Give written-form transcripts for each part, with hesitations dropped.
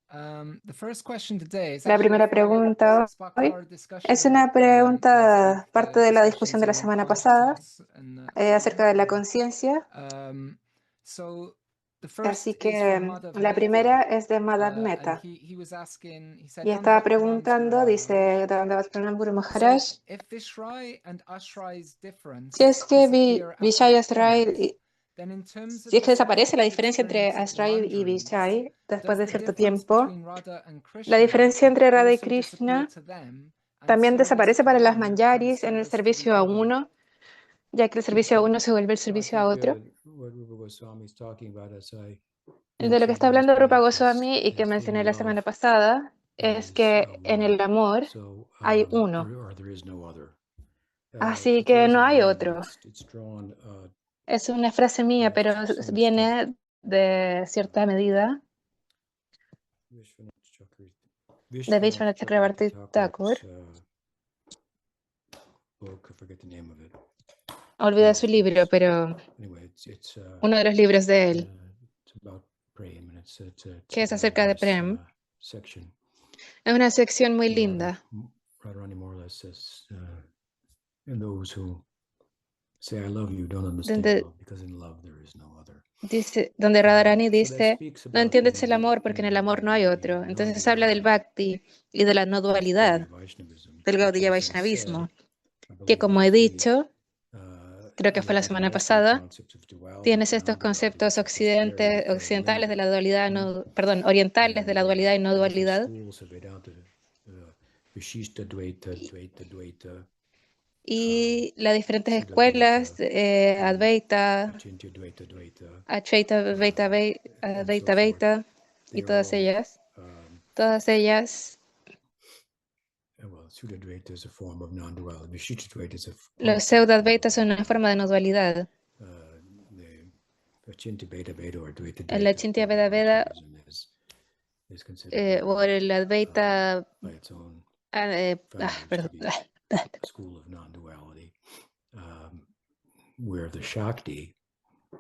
La primera pregunta hoy es una pregunta, parte de la discusión de la semana pasada acerca de la conciencia. Así que la primera es de Madhav Mehta y estaba preguntando, dice Devandavat Pranam Guru Maharaj, si es que Vishai Asrai, si es que desaparece la diferencia entre Asrai y Vishai después de cierto tiempo, la diferencia entre Radha y Krishna también desaparece para las manjaris en el servicio a uno, ya que el servicio a uno se vuelve el No, I servicio a think otro. what Rupa Goswami is talking about, as I De lo que está mentioned hablando Rupa yesterday, Goswami y que in mencioné la semana love pasada there es is que en one. el amor So hay uno, there is no other. así But there que is no a hay line, but otro. it's drawn Es una frase mía, pero to some extent. viene de cierta medida de Vishwanath Vishwanath Chakravarti Chakravarti Thakur. Thakur's book. I forget the name of it. Olvidé su libro, pero Anyway, it's uno de los libros de él, it's about Prem, and it's que a es very acerca de nice Prem, section. es una sección muy Radha, linda, Radharani more or less says, and those who say I love you don't understand donde, love, because in love there is no other. donde Radharani So that dice, speaks no about entiendes el amor porque en el amor no hay otro. the Entonces habla del non-duality bhakti y de la no of Gaudiya dualidad, Vaishnavism, del which, Gaudiya as I said, Vaishnavismo, I que believe como that he the dicho, creo que fue la it semana has three pasada, concepts of duality, tienes of estos non-duality, conceptos which are just very, very occidentales de limited. la dualidad, no, perdón, orientales de And la dualidad y no the different dualidad, schools of Vedanta, Vishishta Dvaita, Dvaita Dvaita, y las diferentes Shuddha Dvaita, escuelas, and Advaita, Achintya Dvaita Dvaita, Advaita, Advaita, and so Advaita, forth. Advaita, y They are all, todas ellas, well, Shuddha Dvaita is a form of non-duality. Vishishta Dvaita is a los partial form of pseudo-advaitas son una forma de no non-duality. dualidad. The Achintya Beta Beta or Dvaita En la Dvaita Chintya form of Veda Veda Vaishnavism is considered more o el Advaita, by its own founders to perdón, be a school of non-duality, where the Shakti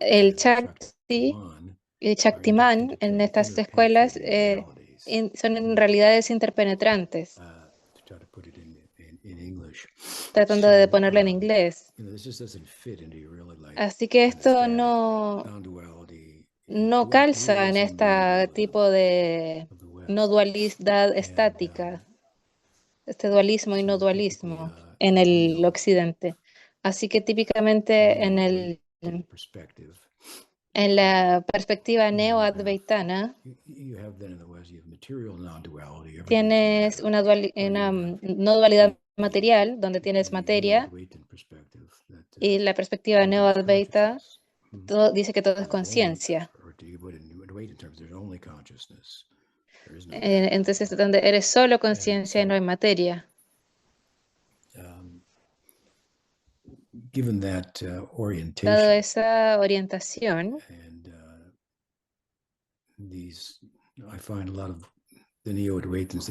el and the Shakti Shaktiman y are Shaktiman en estas escuelas interpenetrating realities. son en realidades interpenetrantes, To try to put it in English. tratando de So ponerlo en inglés. this just doesn't fit into your really like Así que kind of esto static no, non-duality, no calza en dualism, este non-dualism tipo de of the no West, dualidad and estática, este dualismo y no so typically dualismo en el occidente. Así que típicamente neo Advaitin perspective, en la perspectiva you neo-advaitana have then in the West you have material non-duality. Everything's tienes matter, una, or you una have no the dualidad material, donde tienes neo materia, Advaitin perspective that y la perspectiva everything is neo-advaita consciousness. dice que todo es There's only, conciencia. or to put it in Advaitin terms, there's only consciousness. There is no Entonces, matter. donde eres solo And conciencia y no hay so, materia. given that Dado orientation, esa orientación, and I find a lot of the neo-Advaitins,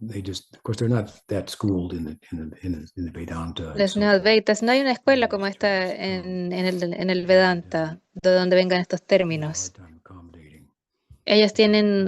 they just, of course, they're not that schooled in the Vedanta and los so forth, neo-advaitas, no hay una in escuela como these esta terms, en el and Vedanta, de donde vengan estos they have a hard términos. time accommodating Ellos tienen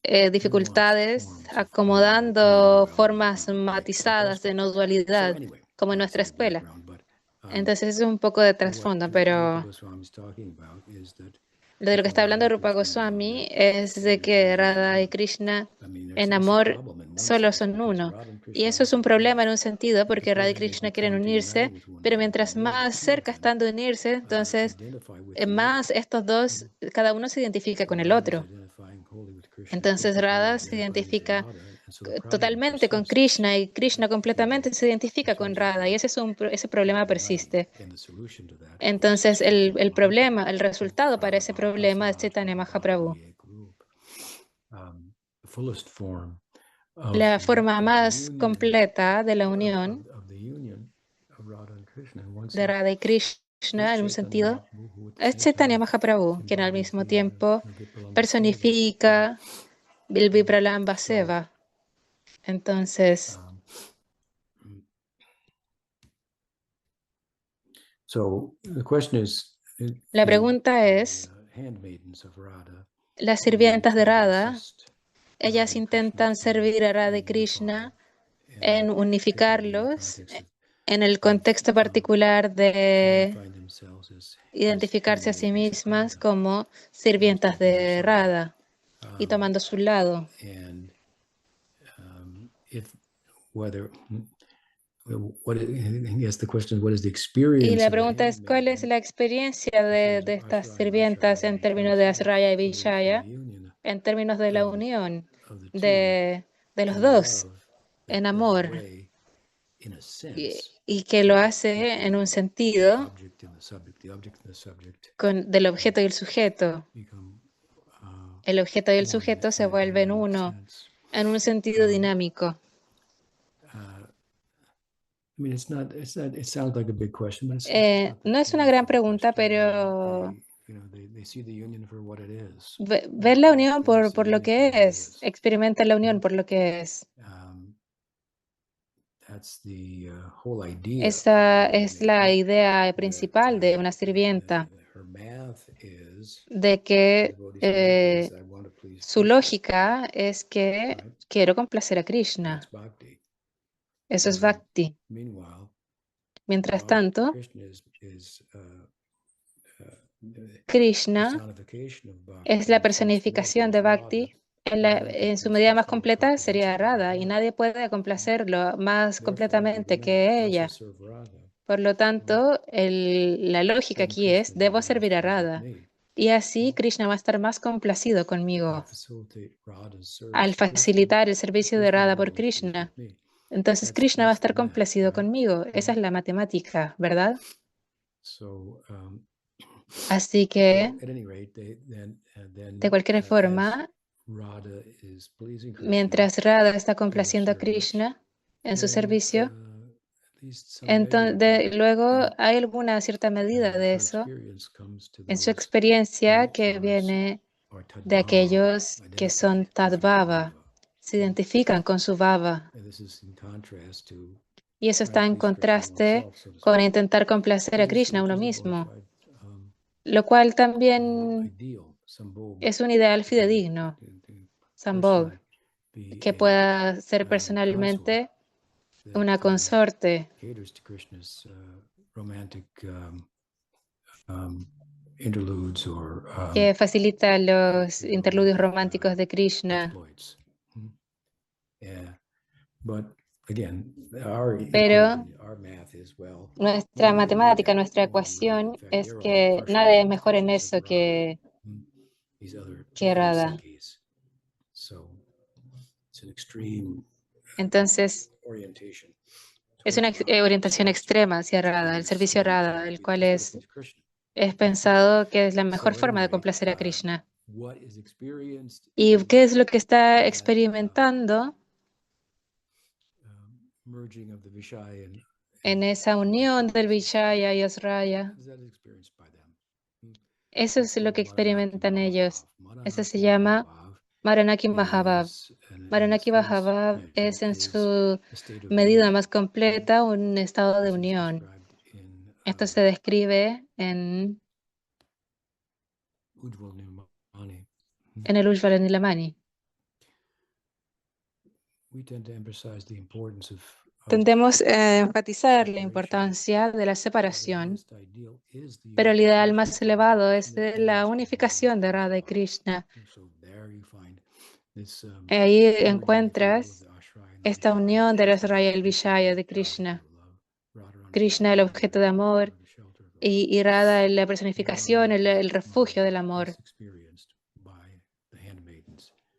nuanced dificultades forms of acomodando non-duality formas in like matizadas de aspects. no So dualidad, anyway, como en nuestra that's a little escuela. background, but Entonces, eso es un poco de what trasfondo, Rupa pero Goswami is talking about is that de lo que está hablando Rupa Goswami es de que Radha y Krishna en there's a amor problem in one solo sense son because uno. Radha and Y Krishna eso es love un each problema other. en un sentido, But porque Radha y supposing they Krishna quieren become to uniting unirse, with one pero another, mientras more the más two of cerca them están de unirse, entonces identify with the other. más estos dos, cada uno se identifica So con el Radha's otro. identifying wholly with Krishna, Entonces Krishna's wholly Radha se identified with identifica Radha, and so the problem totalmente con persists Krishna y Krishna completamente se in identifica con terms of Radha y ese problema uniting. persiste. And the solution to that, of course, is Entonces el Chaitanya problema, el Mahaprabhu, resultado para ese Prabhupada, problema es Asaraj Chaitanya Prabhupada Mahaprabhu. Ekrup. The fullest form of La forma the más union completa de la unión of the union of Radha and Krishna in one de sense Radha y is Krishna en un Chaitanya sentido Mahaprabhu, who at the es same Chaitanya time Mahaprabhu, quien al embodies mismo the tiempo Vipralambha Seva. personifica el Vipralambha So Seva. Entonces, the question is, la the pregunta es, handmaidens of Radha, las they sirvientas de try to Radha assist ellas intentan servir a Radha y Krishna en unificarlos en el contexto particular de identificarse a sí mismas como sirvientas de Radha y tomando su lado. Y la pregunta es, ¿cuál es la experiencia de estas sirvientas en términos de Asraya y Vishaya, en términos de la unión de los dos en amor? Y que lo hace en un sentido del objeto y el sujeto. El objeto y el sujeto se vuelven uno en un sentido dinámico. No es una gran pregunta, pero ver la unión por lo que es, experimentar la unión por lo que es. Esa es la idea principal de una sirvienta, de que su lógica es que quiero complacer a Krishna. Eso es bhakti. Mientras tanto, Krishna es la personificación de bhakti. En su medida más completa sería Radha, y nadie puede complacerlo más completamente que ella. Por lo tanto, la lógica aquí es, debo servir a Radha. Y así Krishna va a estar más complacido conmigo al facilitar el servicio de Radha por Krishna. Entonces Krishna va a estar complacido conmigo. Esa es la matemática, ¿verdad? Así que, de cualquier forma, mientras Radha está complaciendo a Krishna en su servicio, entonces, luego hay alguna cierta medida de eso en su experiencia que viene de aquellos que son Tadbhava, se identifican con su bhava. Y eso está en contraste con intentar complacer a Krishna uno mismo, lo cual también es un ideal fidedigno, Sambhog, que pueda ser personalmente una consorte que facilita los interludios románticos de Krishna. Pero nuestra matemática, nuestra ecuación es que nadie es mejor en eso que Radha. Entonces, es una orientación extrema hacia Radha, el servicio a Radha, el cual es pensado que es la mejor forma de complacer a Krishna. ¿Y qué es lo que está experimentando en esa unión del Vishaya y Asraya? Eso es lo que experimentan ellos. Eso se llama Maranaki Mahabhav. Maranaki Mahabhav es en su medida más completa un estado de unión. Esto se describe en el Ujjvala Nilamani. Tendemos a enfatizar la importancia de la separación, pero el ideal más elevado es la unificación de Radha y Krishna. Ahí encuentras esta unión de Asraya y el Vishaya de Krishna. Krishna, el objeto de amor, y Radha, la personificación, el refugio del amor.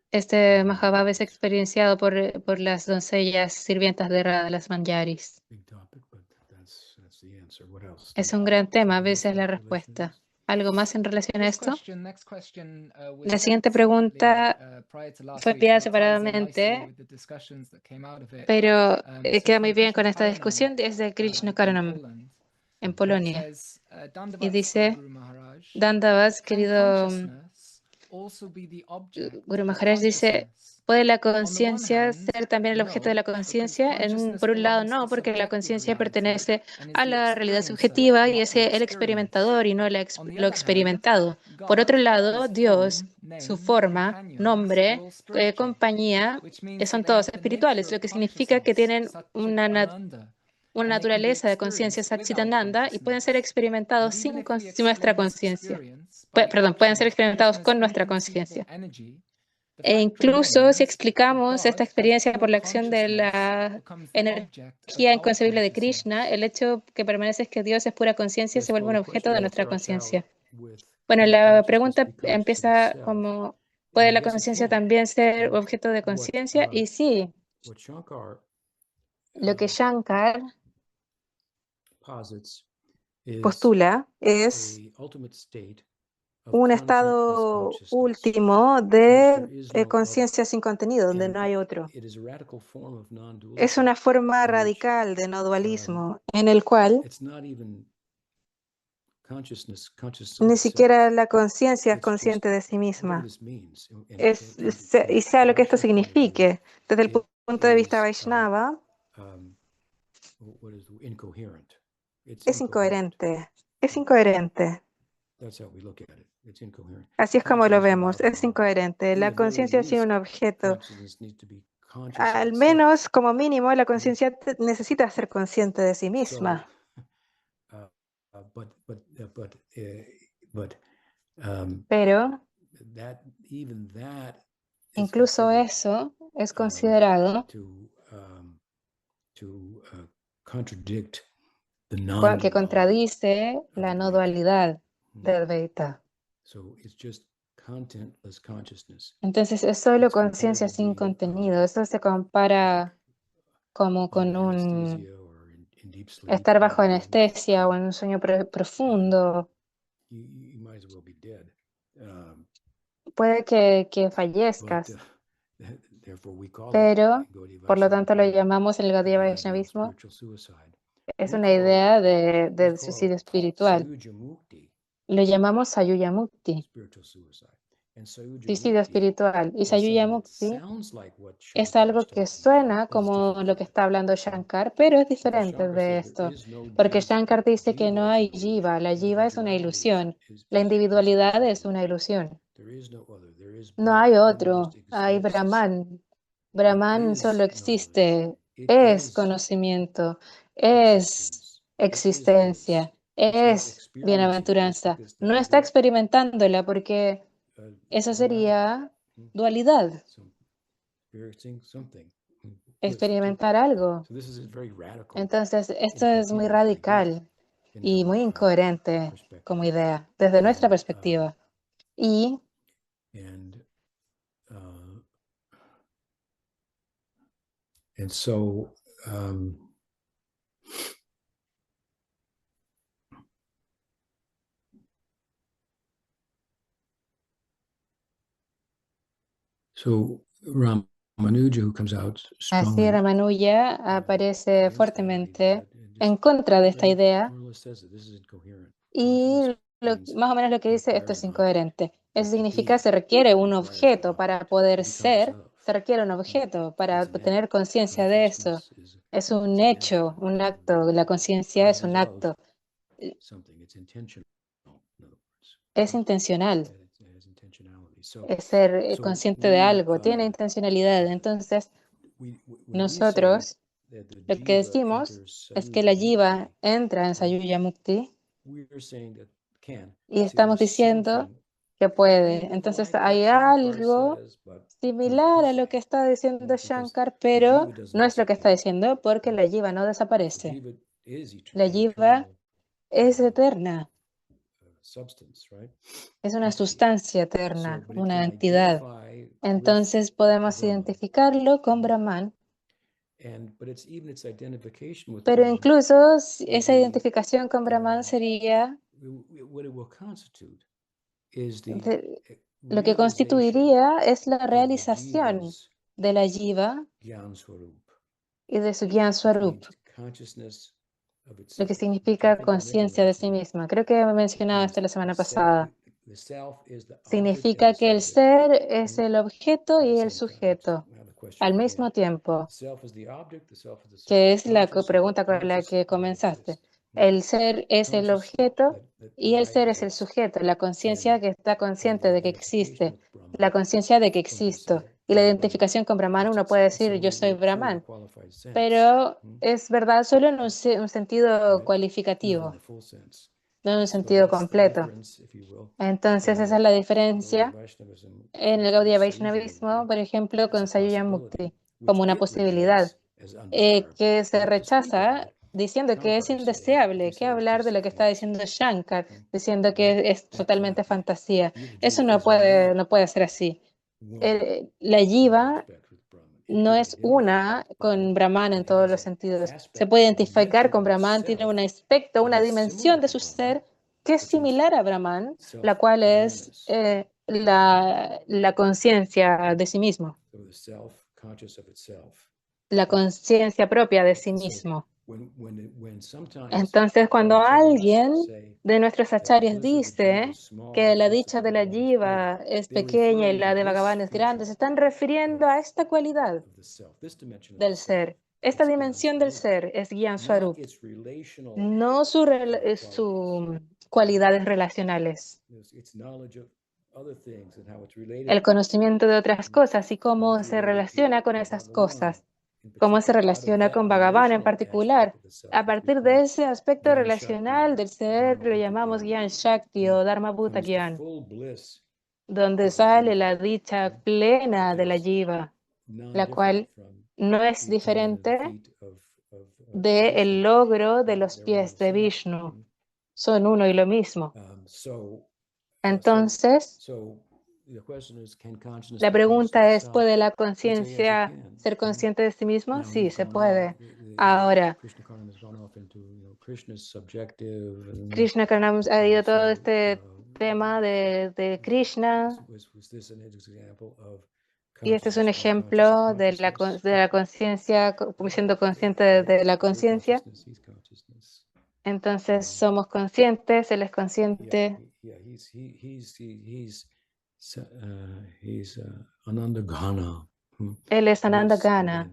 Este Mahabhav es experienciado por las doncellas sirvientas de Radha, las manjaris. Es un gran tema, a veces la respuesta. ¿Algo más en relación a esto? La siguiente pregunta fue enviada separadamente, pero queda muy bien con esta discusión. Es de Krishna Karanam, en Polonia. Y dice, Dandavas, querido Guru Maharaj dice, ¿puede la conciencia ser también el objeto de la conciencia? Por un lado, no, porque la conciencia pertenece a la realidad subjetiva y es el experimentador y no lo experimentado. Por otro lado, Dios, su forma, nombre, compañía, son todos espirituales, lo que significa que tienen una naturaleza de conciencia Satchitananda y pueden ser experimentados sin nuestra conciencia. Perdón, pueden ser experimentados con nuestra conciencia. E incluso si explicamos esta experiencia por la acción de la energía inconcebible de Krishna, el hecho que permanece es que Dios es pura conciencia y se vuelve un objeto de nuestra conciencia. Bueno, la pregunta empieza como, ¿puede la conciencia también ser objeto de conciencia? Y sí, lo que Shankar postula es un estado último de conciencia sin contenido, donde no hay otro. Es una forma radical de no dualismo, en el cual ni siquiera la conciencia es consciente de sí misma. Y sea lo que esto signifique, desde el punto de vista Vaishnava, es incoherente. Es incoherente. Así es como lo vemos, es incoherente. La conciencia sin un objeto. Al menos, como mínimo, la conciencia necesita ser consciente de sí misma. Pero incluso eso es considerado que contradice la no dualidad de Advaita. Entonces es solo conciencia sin contenido. Eso se compara como con estar bajo anestesia o en un sueño profundo. Puede que fallezcas, pero por lo tanto lo llamamos en el Gaudiya Vaishnavismo, es una idea de suicidio espiritual. Lo llamamos Sayuya Mukti, suicidio espiritual. Y Sayuya Mukti es algo que suena como lo que está hablando Shankar, pero es diferente de esto, porque Shankar dice que no hay jiva, la jiva es una ilusión, la individualidad es una ilusión. No hay otro, hay Brahman. Brahman solo existe, es conocimiento, es existencia, es bienaventuranza. No está experimentándola porque eso sería dualidad, experimentar algo. Entonces, esto es muy radical y muy incoherente como idea, desde nuestra perspectiva. Y así Ramanuja aparece fuertemente en contra de esta idea y más o menos lo que dice, esto es incoherente. Eso significa se requiere un objeto para poder ser, se requiere un objeto para tener conciencia de eso. Es un hecho, un acto, la conciencia es un acto. Es intencional, es ser consciente de algo, tiene intencionalidad. Entonces, nosotros lo que decimos es que la jiva entra en Sayuya Mukti y estamos diciendo que puede. Entonces hay algo similar a lo que está diciendo Shankar, pero no es lo que está diciendo porque la jiva no desaparece. La jiva es eterna. Es una sustancia eterna, una entidad. Entonces podemos identificarlo con Brahman. Pero incluso esa identificación con Brahman sería lo que constituiría es la realización de la jiva y de su Gyan Swarup, lo que significa conciencia de sí misma. Creo que he mencionado esto la semana pasada. significa que el ser es el objeto y el sujeto al mismo tiempo, que es la pregunta con la que comenzaste. El ser es el objeto y el ser es el sujeto, la conciencia que está consciente de que existe, la conciencia de que existo. Y la identificación con Brahman, uno puede decir yo soy Brahman, pero es verdad solo en un sentido cualificativo, no en un sentido completo. Entonces esa es la diferencia en el Gaudiya Vaishnavismo, por ejemplo, con Sayuja Mukti, como una posibilidad que se rechaza diciendo que es indeseable. ¿Qué hablar de lo que está diciendo Shankar, diciendo que es totalmente fantasía? Eso no puede ser así. La jiva no es una con Brahman en todos los sentidos. Se puede identificar con Brahman, tiene un aspecto, una dimensión de su ser que es similar a Brahman, la cual es la conciencia de sí mismo, la conciencia propia de sí mismo. Entonces, cuando alguien de nuestros acharyas dice que la dicha de la jiva es pequeña y la de Bhagavan es grande, se están refiriendo a esta cualidad del ser. Esta dimensión del ser es Gyan Swarup, no sus cualidades relacionales. El conocimiento de otras cosas y cómo se relaciona con esas cosas, cómo se relaciona con Bhagavan en particular. A partir de ese aspecto relacional del ser, lo llamamos Gyan Shakti o Dharma Bhuta Gyan, donde sale la dicha plena de la jiva, la cual no es diferente del logro de los pies de Vishnu. Son uno y lo mismo. Entonces, la pregunta es, ¿puede la conciencia ser consciente de sí misma? Sí, se puede. Ahora, Krishna Karnam ha ido todo este tema de Krishna, y este es un ejemplo de la conciencia, siendo consciente de la conciencia. Entonces somos conscientes, él es consciente. Él es Ananda Gana,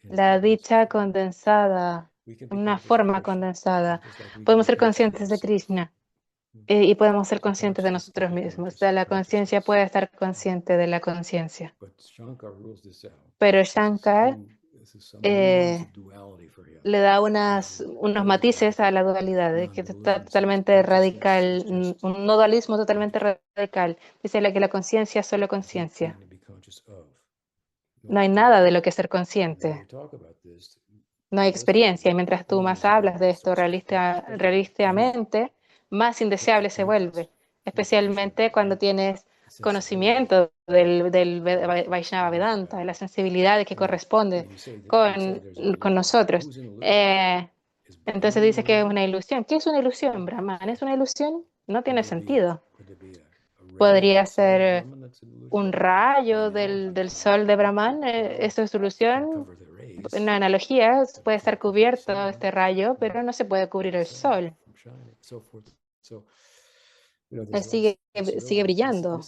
la dicha condensada, una forma condensada. Podemos ser conscientes de Krishna y podemos ser conscientes de nosotros mismos. La conciencia puede estar consciente de la conciencia. Pero Shankar le da unos matices a la dualidad, que está totalmente radical, un no dualismo totalmente radical. Dice que la conciencia es solo conciencia. No hay nada de lo que ser consciente. No hay experiencia. Y mientras tú más hablas de esto realísticamente, más indeseable se vuelve. Especialmente cuando tienes conocimiento del Vaishnava Vedanta, de la sensibilidad que corresponde con nosotros. Entonces dice que es una ilusión. ¿Qué es una ilusión, Brahman? ¿Es una ilusión? No tiene sentido. Podría ser un rayo del sol de Brahman, eso es ilusión. Una analogía, puede estar cubierto este rayo, pero no se puede cubrir el sol. Él sigue brillando.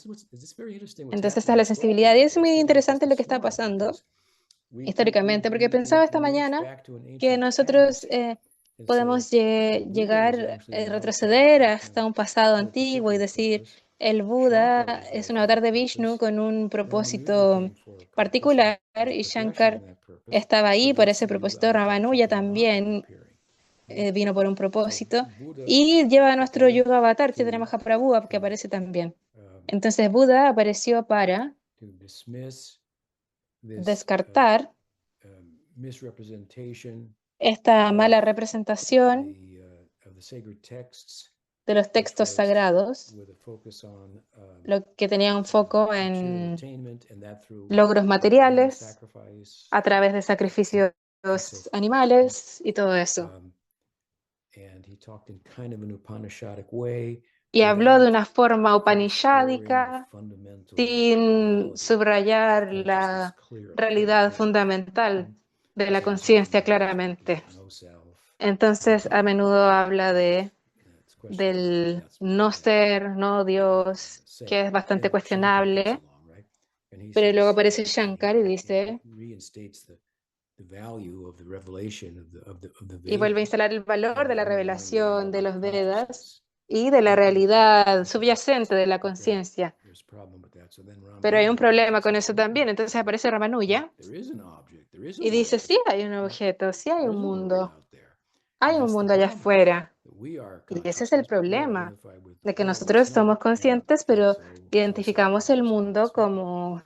Entonces esta es la sensibilidad. Y es muy interesante lo que está pasando históricamente, porque pensaba esta mañana que nosotros podemos retroceder hasta un pasado antiguo y decir, el Buda es un avatar de Vishnu con un propósito particular y Shankar estaba ahí por ese propósito. Ramanuja también vino por un propósito y lleva a nuestro Yuga Avatar, Chaitanya Mahaprabhu, que aparece también. Entonces Buda apareció para descartar esta mala representación de los textos sagrados, lo que tenía un foco en logros materiales a través de sacrificios animales y todo eso. Y habló de una forma upanishádica, sin subrayar la realidad fundamental de la conciencia claramente. Entonces, a menudo habla de del no ser, no Dios, que es bastante cuestionable. Pero luego aparece Shankar y dice, y vuelve a instalar el valor de la revelación de los Vedas y de la realidad subyacente de la conciencia. Pero hay un problema con eso también. Entonces aparece Ramanuja y dice, sí hay un objeto, sí hay un mundo. Hay un mundo allá afuera. Y ese es el problema, de que nosotros somos conscientes, pero identificamos el mundo como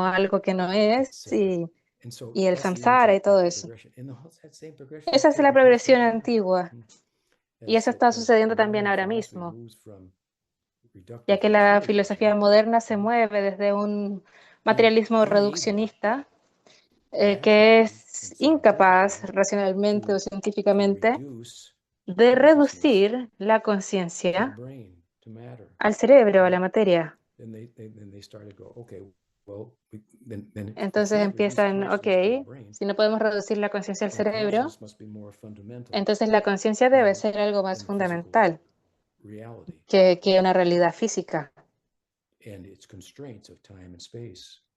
algo que no es y el samsara y todo eso. Esa es la progresión antigua. Y eso está sucediendo también ahora mismo, ya que la filosofía moderna se mueve desde un materialismo reduccionista que es incapaz racionalmente o científicamente de reducir la conciencia al cerebro, a la materia. Entonces empiezan, ok, si no podemos reducir la conciencia al cerebro, entonces la conciencia debe ser algo más fundamental que una realidad física.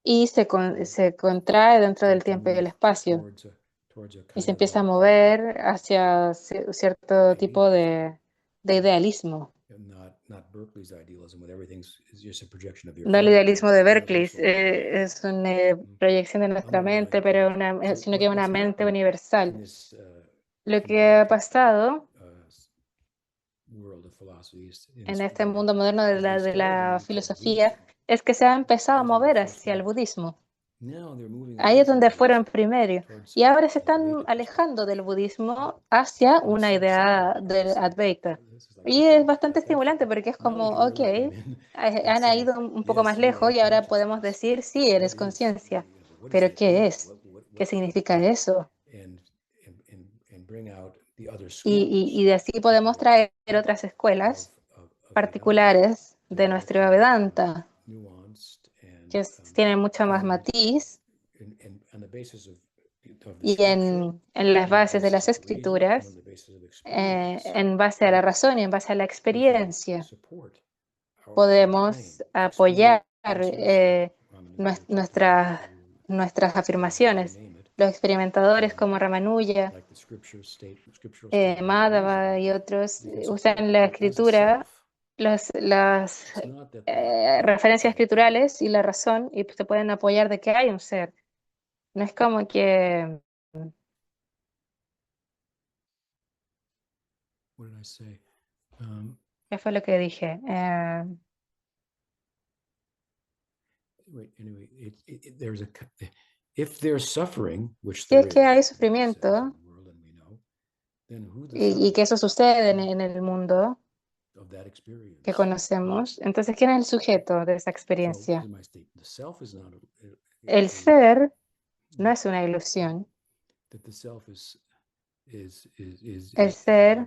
Y se contrae dentro del tiempo y el espacio y se empieza a mover hacia cierto tipo de idealismo. No el idealismo de Berkeley, es una proyección de nuestra mente, pero sino que una mente universal. Lo que ha pasado en este mundo moderno de la filosofía es que se ha empezado a mover hacia el budismo. Ahí es donde fueron primero. Y ahora se están alejando del budismo hacia una idea del Advaita. Y es bastante estimulante porque es como, ok, han ido un poco más lejos y ahora podemos decir, sí, eres conciencia. Pero ¿qué es? ¿Qué significa eso? Y de así podemos traer otras escuelas particulares de nuestro Vedanta, que tienen mucho más matiz y en las bases de las escrituras, en base a la razón y en base a la experiencia, podemos apoyar nuestras afirmaciones. Los experimentadores como Ramanuja, Madhava y otros usan la escritura, las referencias escriturales y la razón y se pueden apoyar de que hay un ser. No es como que... ¿Qué fue lo que dije? Si es que hay sufrimiento y que eso sucede en el mundo que conocemos, entonces ¿quién es el sujeto de esa experiencia? El ser no es una ilusión. El ser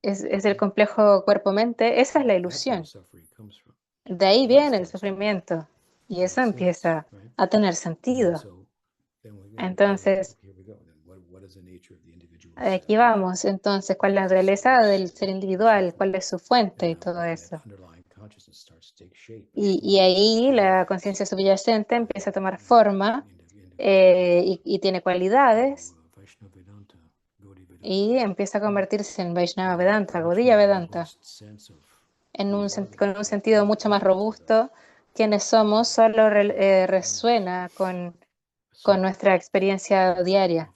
es el complejo cuerpo-mente, esa es la ilusión. De ahí viene el sufrimiento y eso empieza a tener sentido. Entonces, aquí vamos. Entonces, ¿cuál es la naturaleza del ser individual? ¿Cuál es su fuente y todo eso? Y ahí la conciencia subyacente empieza a tomar forma y tiene cualidades y empieza a convertirse en Vaishnava Vedanta, Gaudiya Vedanta, con un sentido mucho más robusto. Quienes somos solo resuena con nuestra experiencia diaria.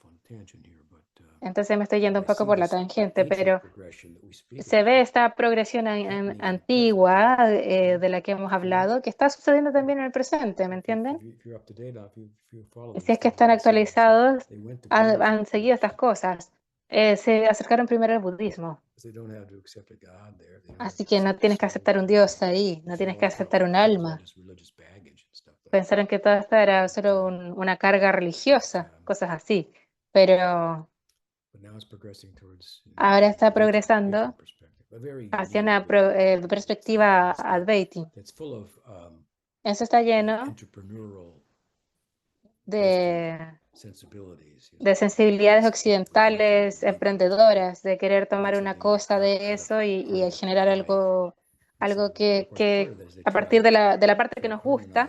Entonces me estoy yendo un poco por la tangente, pero se ve esta progresión antigua de la que hemos hablado, que está sucediendo también en el presente, ¿me entienden? Y si es que están actualizados, han seguido estas cosas. Se acercaron primero al budismo. Así que no tienes que aceptar un Dios ahí, no tienes que aceptar un alma. Pensaron que todo esto era solo una carga religiosa, cosas así. Pero ahora está progresando hacia una perspectiva Advaiti. Eso está lleno de de sensibilidades occidentales emprendedoras, de querer tomar una cosa de eso y generar algo que a partir de la parte que nos gusta,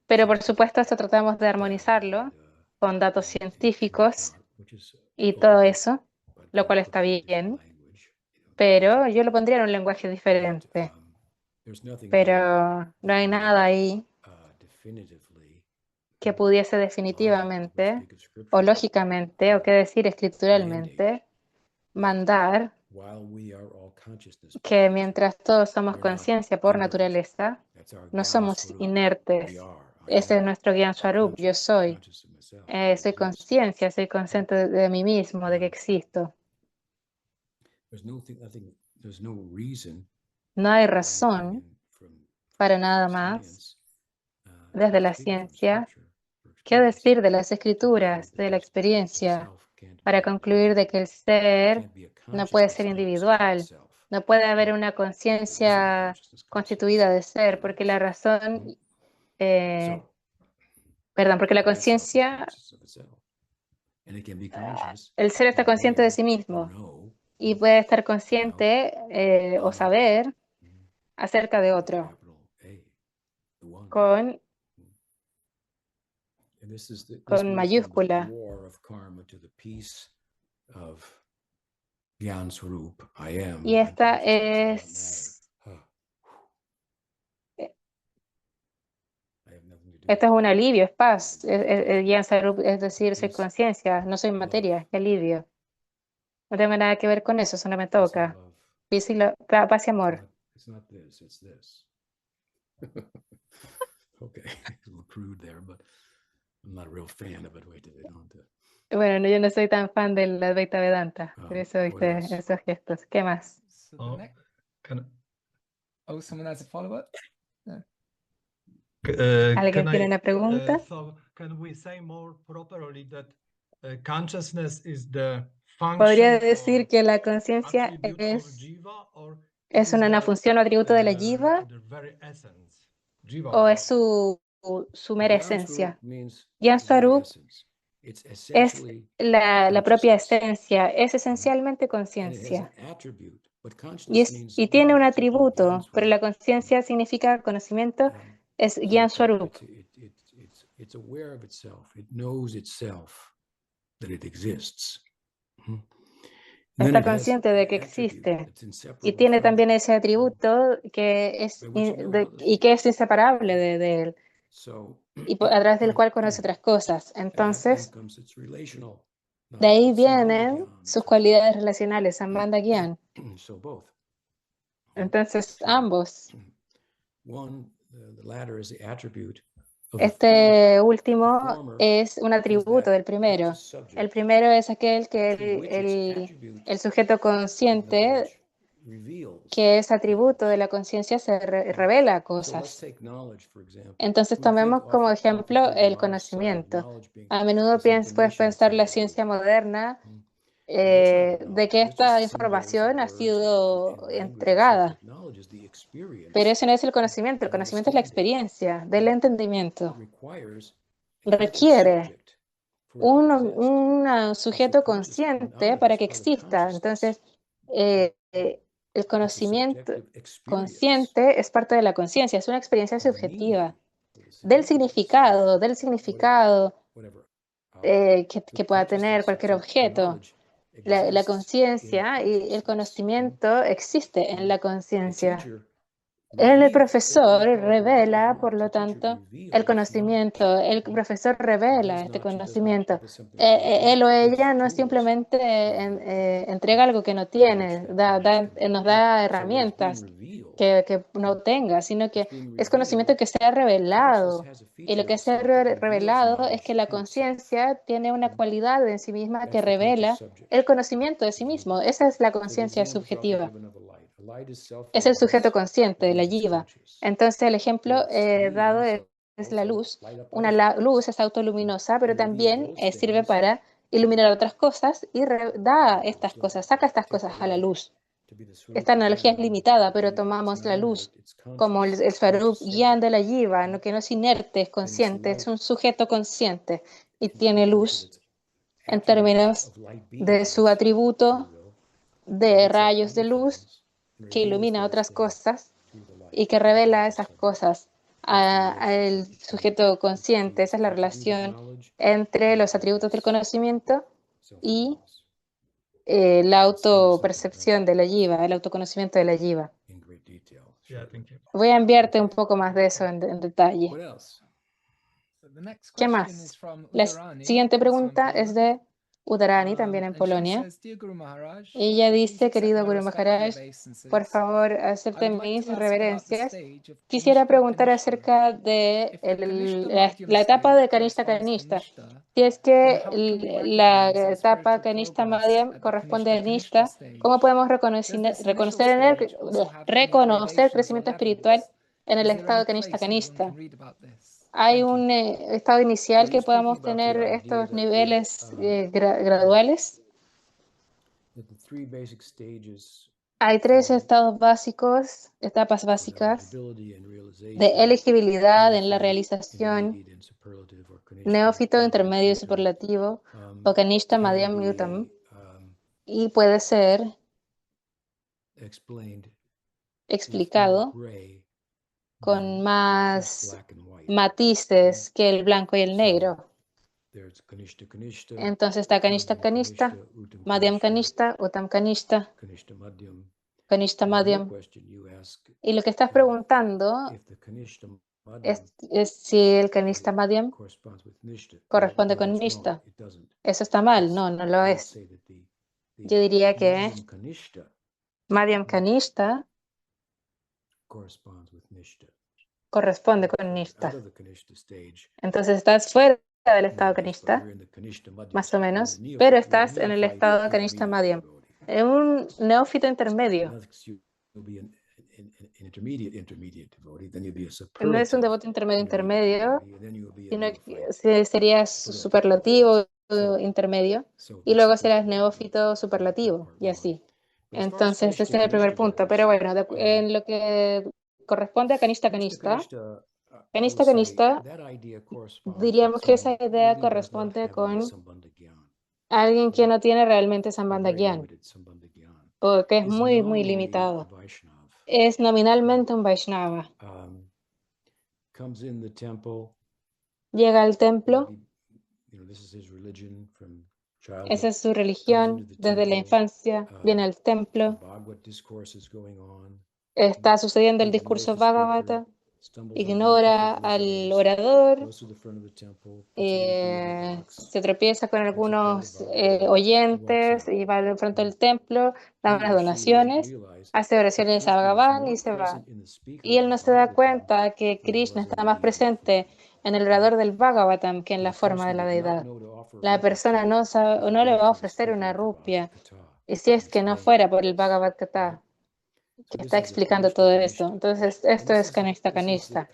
pero por supuesto esto tratamos de armonizarlo con datos científicos y todo eso, lo cual está bien, pero yo lo pondría en un lenguaje diferente. Pero no hay nada ahí que pudiese definitivamente o lógicamente o qué decir escrituralmente mandar que mientras todos somos conciencia por naturaleza, no somos inertes. Ese es nuestro Gyan Swarup, yo soy. Soy conciencia, soy consciente de mí mismo, de que existo. No hay razón para nada más desde la ciencia que decir de las escrituras, de la experiencia, para concluir de que el ser no puede ser individual, no puede haber una conciencia constituida de ser, porque la razón, porque la conciencia, el ser está consciente de sí mismo y puede estar consciente o saber acerca de otro con mayúscula. Y esta es un alivio, es paz. El Gyan Swarup es decir, soy conciencia, no soy materia, es alivio. No tengo nada que ver con eso, eso no me toca. Paz y amor. Bueno, yo no soy tan fan del Advaita Vedanta, por eso viste esos gestos. ¿Qué más? Someone has a follow-up? ¿Alguien tiene una pregunta? Podría decir que la conciencia es una función o atributo de la jiva o es su mera esencia. Gyan Swarup es la propia esencia, es esencialmente conciencia. Y tiene un atributo, pero la conciencia significa conocimiento, es Gyan Swarup. Está consciente de que existe y tiene también ese atributo que es inseparable de él y a través del cual conoce otras cosas. Entonces, de ahí vienen sus cualidades relacionales, Sambandha Gyan. Entonces, ambos. Este último es un atributo del primero. El primero es aquel que el sujeto consciente, que es atributo de la conciencia, se revela cosas. Entonces tomemos como ejemplo el conocimiento. A menudo puedes pensar la ciencia moderna de que esta información ha sido entregada. Pero ese no es el conocimiento es la experiencia del entendimiento. Requiere un sujeto consciente para que exista. Entonces, el conocimiento consciente es parte de la conciencia, es una experiencia subjetiva del significado que pueda tener cualquier objeto. La conciencia y el conocimiento existe en la conciencia. El profesor revela, por lo tanto, el conocimiento. El profesor revela este conocimiento. Él o ella no simplemente entrega algo que no tiene, nos da herramientas que no tenga, sino que es conocimiento que se ha revelado. Y lo que se ha revelado es que la conciencia tiene una cualidad en sí misma que revela el conocimiento de sí mismo. Esa es la conciencia subjetiva. Es el sujeto consciente de la jiva. Entonces, el ejemplo dado es la luz. Una luz es autoluminosa, pero también sirve para iluminar otras cosas y da estas cosas, saca estas cosas a la luz. Esta analogía es limitada, pero tomamos la luz como el Swarup Gyan de la jiva, que no es inerte, es consciente, es un sujeto consciente. y tiene luz en términos de su atributo de rayos de luz que ilumina otras cosas y que revela esas cosas al sujeto consciente. Esa es la relación entre los atributos del conocimiento y la autopercepción de la yiva, el autoconocimiento de la yiva. Voy a enviarte un poco más de eso en detalle. ¿Qué más? La siguiente pregunta es de Udarani, también en Polonia. Ella dice, querido Guru Maharaj, por favor, acepten mis reverencias. Quisiera preguntar acerca de la etapa de Kanishta Kanishta. Si es que la etapa Kanishta Madhyam corresponde a Nishta, ¿cómo podemos reconocer crecimiento espiritual en el estado de Kanishta Kanishta? ¿Hay un estado inicial que podamos tener estos niveles graduales? Hay tres estados básicos, etapas básicas de elegibilidad en la realización, neófito, intermedio y superlativo, o Kanishta, Madhyam y Uttam, y puede ser explicado con más matices que el blanco y el negro. Entonces está Kanishta Kanishta, Madhyam Kanishta, Uttam Kanishta, Kanishta Madhyam. Y lo que estás preguntando es si el Kanishta Madhyam corresponde con Nishta. Eso está mal, no lo es. Yo diría que Madhyam Kanishta corresponde con Nishta. Entonces estás fuera del estado Kanishta, más o menos, pero estás en el estado Kanishta Madhyam, en un neófito intermedio. No es un devoto intermedio, sino que serías superlativo intermedio, y luego serás neófito superlativo, y así. Entonces, ese es el primer punto. Pero bueno, en lo que corresponde a Kanishta Kanishta, diríamos que esa idea corresponde con alguien que no tiene realmente Sambandha Gyan, o que es muy, muy limitado. Es nominalmente un Vaishnava. Llega al templo. Esa es su religión. Desde la infancia viene al templo. Está sucediendo el discurso Bhagavata. Ignora al orador, se tropieza con algunos oyentes y va al frente del templo, da unas donaciones, hace oraciones a Bhagavan y se va. Y él no se da cuenta que Krishna está más presente en el orador del Bhagavatam que en la forma de la deidad. La persona no le va a ofrecer una rupia, y si es que no fuera por el Bhagavad Gita, que está explicando todo eso. Entonces, esto es Kanishta Kanishta.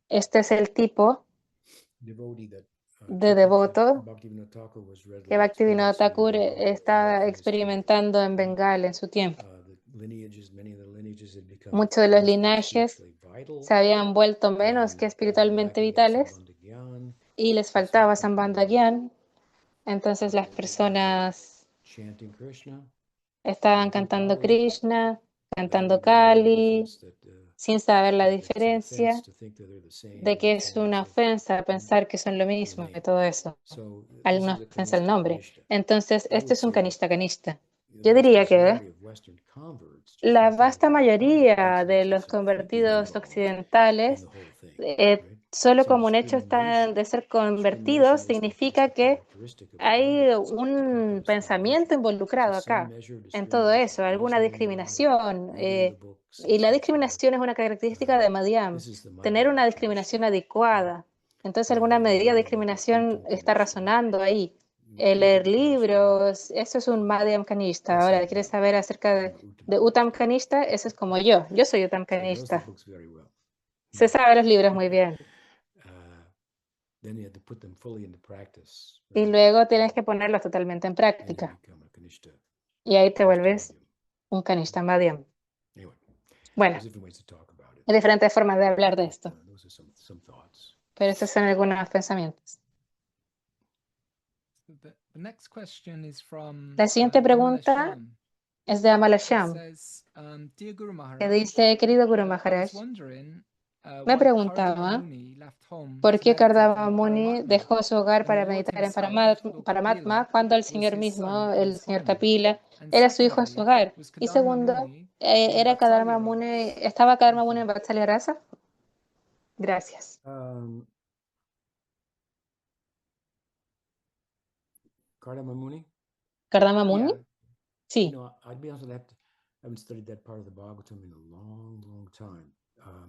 Este es el tipo de devoto que Bhaktivinoda Thakur está experimentando en Bengal en su tiempo. Muchos de los linajes se habían vuelto menos que espiritualmente vitales y les faltaba Sambandha Gyan. Entonces las personas estaban cantando Krishna, cantando Kali, sin saber la diferencia, de que es una ofensa pensar que son lo mismo y todo eso. Una ofensa al nombre. Entonces, este es un Kanishta Kanishta. Yo diría que la vasta mayoría de los convertidos occidentales, solo como un hecho de ser convertidos, significa que hay un pensamiento involucrado acá, en todo eso, alguna discriminación. Y la discriminación es una característica de Madhyam, tener una discriminación adecuada. Entonces, alguna medida de discriminación está razonando ahí. Leer libros, eso es un Madhyam Kanishta. Ahora, ¿quieres saber acerca de Uttam Kanishta? Eso es como yo soy Uttam Kanishta. Se sabe los libros muy bien. Y luego tienes que ponerlos totalmente en práctica. Y ahí te vuelves un Kanishta Madhyam. Bueno, hay diferentes formas de hablar de esto. Pero estos son algunos pensamientos. La siguiente pregunta es de Amalasham, que dice, querido Guru Maharaj, me preguntaba por qué Kardama Muni dejó su hogar para meditar en Paramatma cuando el Señor mismo, el Señor Kapila, era su hijo en su hogar. Y segundo, ¿estaba Kardama Muni en Vatsalya Rasa? Gracias. Kardama Muni? ¿Kardama Muni? Sí. I'd be honest with you, I haven't studied that part of the Bhagavatam in a long, long time.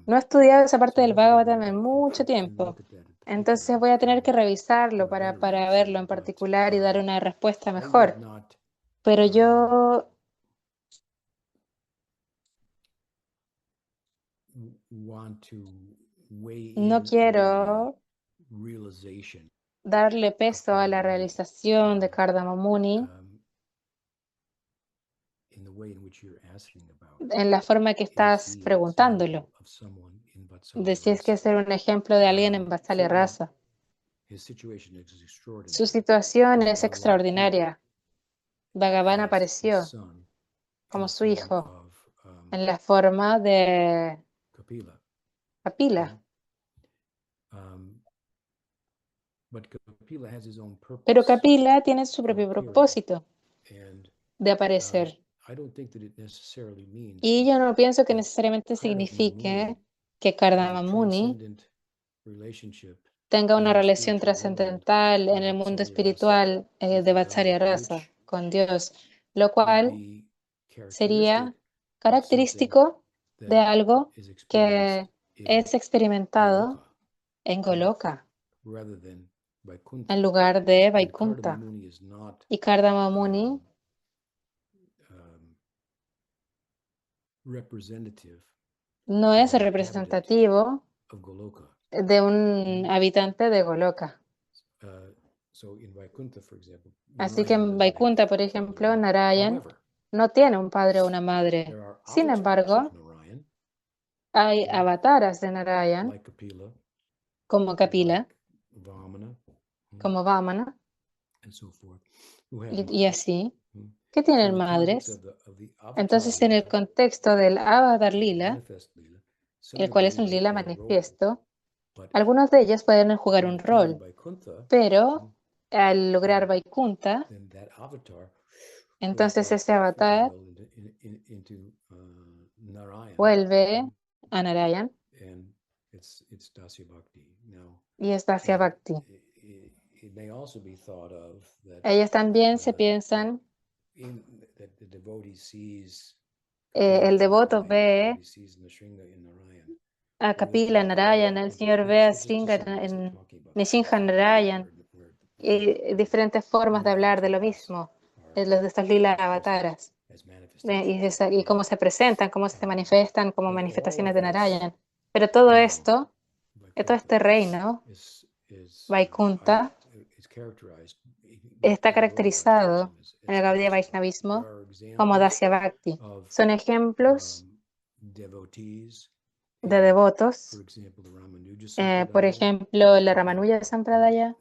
No he estudiado esa parte del Bhagavatam en mucho tiempo. Entonces voy a tener que revisarlo para verlo en particular y dar una respuesta mejor. Pero yo no quiero darle peso a la realización de Kardama Muni en la forma que estás preguntándolo, de si es que ser un ejemplo de alguien en Vatsalya Rasa. Su situación es extraordinaria. Bhagavan apareció como su hijo en la forma de Kapila. Pero Kapila tiene su propio propósito de aparecer. Y yo no pienso que necesariamente signifique que Kardama Muni tenga una relación trascendental en el mundo espiritual de Vatsalya Rasa con Dios, lo cual sería característico de algo que es experimentado en Goloka en lugar de Vaikunta. Y Kardama Muni no es representativo de un habitante de Goloka. Así que en Vaikunta, por ejemplo, Narayan no tiene un padre o una madre. Sin embargo, hay avataras de Narayan, como Kapila, como Vamana, y así, que tienen madres. Entonces, en el contexto del Avatar Lila, el cual es un lila manifiesto, algunos de ellos pueden jugar un rol, pero al lograr Vaikunta, entonces ese avatar vuelve a Narayan y es Dasya Bhakti. Ellos también se piensan, el devoto ve a Kapila Narayan, el Señor ve a Sringa en Nishinja Narayan, y diferentes formas de hablar de lo mismo, los de estos lila avataras, y cómo se presentan, cómo se manifiestan como manifestaciones de Narayan. Pero todo esto, todo este reino, Vaikunta, está caracterizado en el Gaudiya Vaishnavismo como Dasya Bhakti. Son ejemplos de devotos, por ejemplo, la Ramanuja Sampradaya,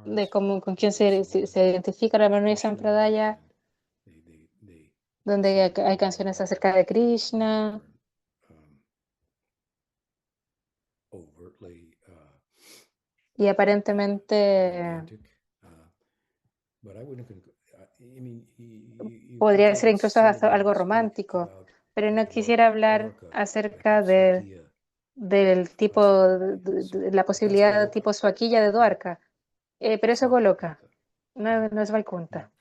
de con quién se identifica la Ramanuja Sampradaya, donde hay canciones acerca de Krishna, y aparentemente podría ser incluso algo romántico, pero no quisiera hablar acerca del tipo, de la posibilidad tipo Suaquilla de Dwarka, pero eso es Goloka, no es Vaikunta.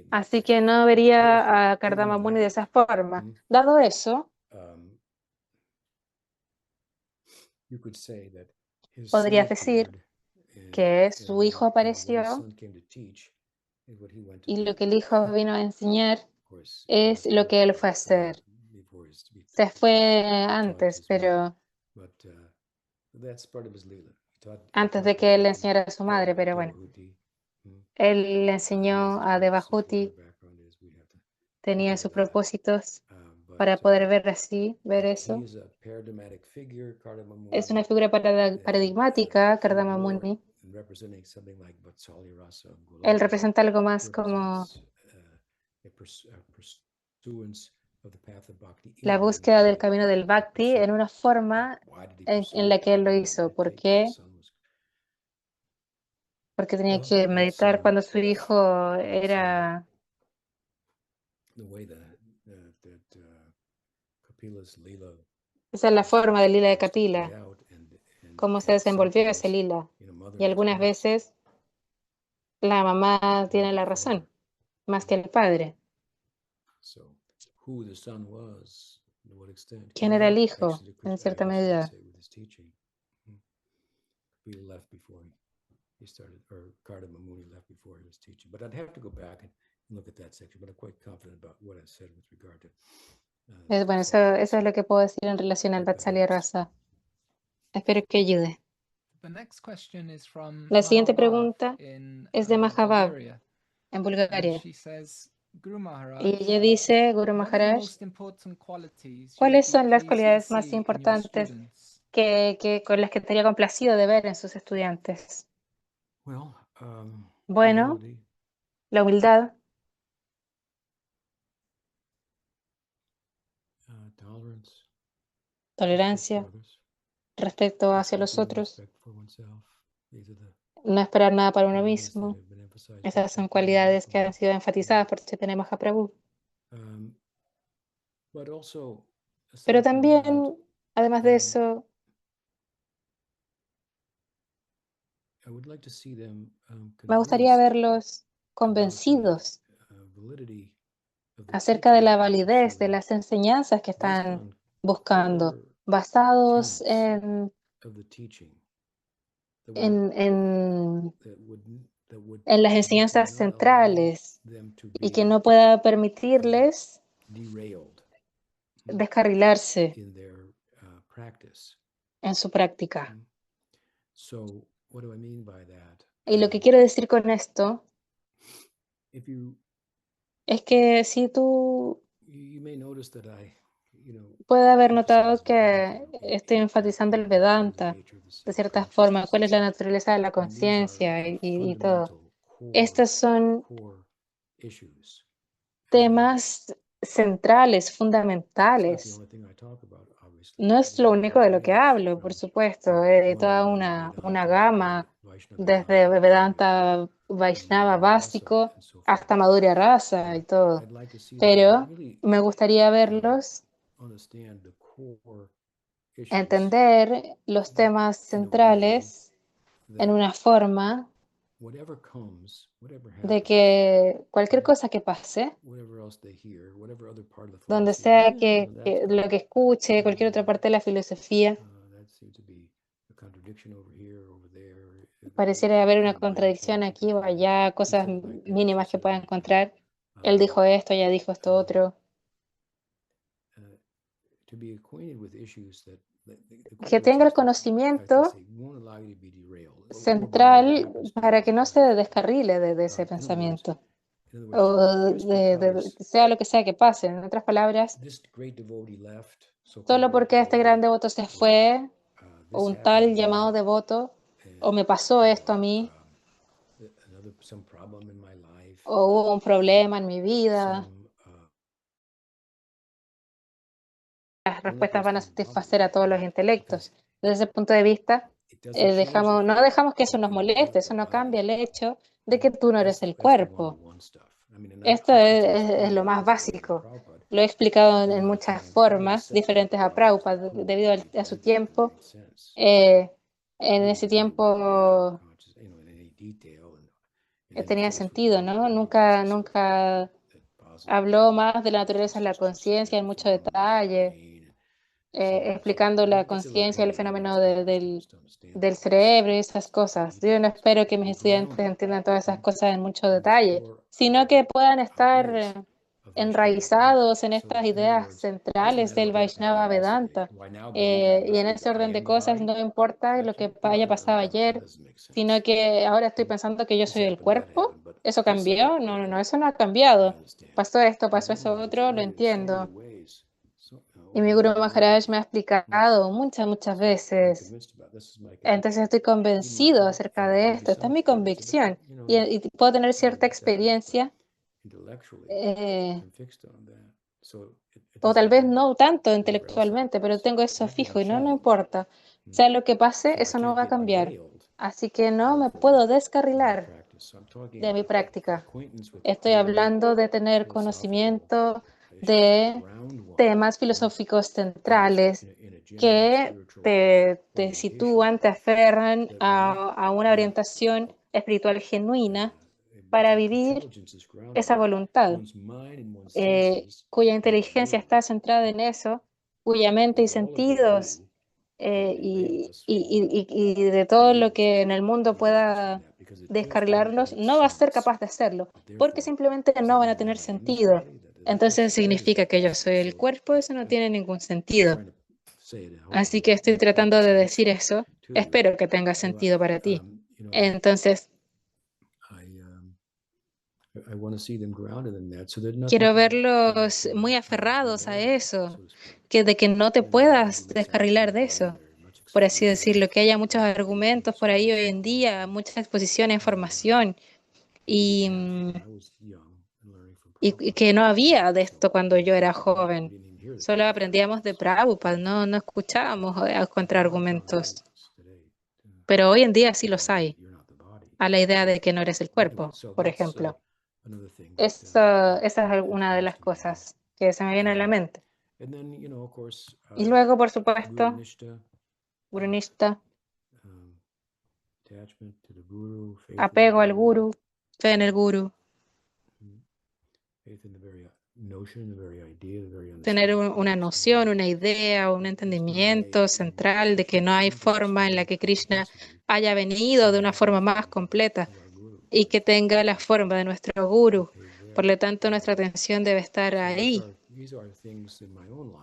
Así que no vería a Kardama Muni de esa forma. Dado eso, podrías decir que su hijo apareció y lo que el hijo vino a enseñar es lo que él fue a hacer. Se fue antes, pero antes de que él le enseñara a su madre, pero bueno, él le enseñó a Devahuti, tenía sus propósitos, para poder ver eso. Es una figura paradigmática, Kardama Muni. Él representa algo más como la búsqueda del camino del Bhakti en una forma en la que él lo hizo. ¿Por qué? Porque tenía que meditar cuando su hijo era... Esa es la forma del lila de Kapila, cómo se desenvolvió ese lila. Y algunas veces la mamá tiene la razón, más que el padre. ¿Quién era el hijo, en cierta medida? Bueno, eso es lo que puedo decir en relación al Vatsalya Rasa. Espero que ayude. La siguiente pregunta es de Mahabab, en Bulgaria. Y ella dice, Guru Maharaj, ¿cuáles son las cualidades más importantes con las que estaría complacido de ver en sus estudiantes? Bueno, la humildad, tolerancia, respeto hacia los otros, no esperar nada para uno mismo. Esas son cualidades que han sido enfatizadas por Chaitanya Mahaprabhu. Pero también, además de eso, me gustaría verlos convencidos acerca de la validez de las enseñanzas que están buscando, basados en las enseñanzas centrales y que no pueda permitirles descarrilarse en su práctica. Y lo que quiero decir con esto es que si tú puedes haber notado que estoy enfatizando el Vedanta de cierta forma, cuál es la naturaleza de la conciencia y todo. Estos son temas centrales, fundamentales. No es lo único de lo que hablo, por supuesto, de toda una gama, desde Vedanta Vaishnava básico hasta Madhurya Rasa y todo. Pero me gustaría verlos entender los temas centrales en una forma de que cualquier cosa que pase, donde sea que lo que escuche, cualquier otra parte de la filosofía, pareciera haber una contradicción aquí o allá, cosas mínimas que pueda encontrar. Él dijo esto, ella dijo esto otro. Que tenga el conocimiento central para que no se descarrile de ese pensamiento, o sea lo que sea que pase. En otras palabras, solo porque este gran devoto se fue, o un tal llamado devoto, o me pasó esto a mí, o hubo un problema en mi vida, las respuestas van a satisfacer a todos los intelectos. Desde ese punto de vista, no dejamos que eso nos moleste, eso no cambia el hecho de que tú no eres el cuerpo. Esto es lo más básico. Lo he explicado en muchas formas diferentes a Prabhupada debido a su tiempo. En ese tiempo tenía sentido, ¿no? Nunca habló más de la naturaleza de la conciencia en mucho detalle, explicando la conciencia, el fenómeno del cerebro y esas cosas. Yo no espero que mis estudiantes entiendan todas esas cosas en mucho detalle, sino que puedan estar enraizados en estas ideas centrales del Vaishnava Vedanta. Y en ese orden de cosas no importa lo que haya pasado ayer, sino que ahora estoy pensando que yo soy el cuerpo. ¿Eso cambió? No, eso no ha cambiado. Pasó esto, pasó eso otro, lo entiendo. Y mi Guru Maharaj me ha explicado muchas veces. Entonces estoy convencido acerca de esto. Esta es mi convicción. Y puedo tener cierta experiencia, o tal vez no tanto intelectualmente, pero tengo eso fijo y no importa. Sea lo que pase, eso no va a cambiar. Así que no me puedo descarrilar de mi práctica. Estoy hablando de tener conocimiento de temas filosóficos centrales que te sitúan, te aferran a una orientación espiritual genuina para vivir esa voluntad, cuya inteligencia está centrada en eso, cuya mente y sentidos y de todo lo que en el mundo pueda descarrilarlos, no va a ser capaz de hacerlo, porque simplemente no van a tener sentido. Entonces significa que yo soy el cuerpo, eso no tiene ningún sentido. Así que estoy tratando de decir eso. Espero que tenga sentido para ti. Entonces, quiero verlos muy aferrados a eso, de que no te puedas descarrilar de eso, por así decirlo, que haya muchos argumentos por ahí hoy en día, mucha exposición a información y, y que no había de esto cuando yo era joven. Solo aprendíamos de Prabhupada, no escuchábamos contraargumentos. Pero hoy en día sí los hay, a la idea de que no eres el cuerpo, por ejemplo. Esa es una de las cosas que se me viene a la mente. Y luego, por supuesto, Gurunishta, apego al guru, fe en el guru, tener una noción, una idea, un entendimiento central de que no hay forma en la que Krishna haya venido de una forma más completa y que tenga la forma de nuestro guru. Por lo tanto, nuestra atención debe estar ahí.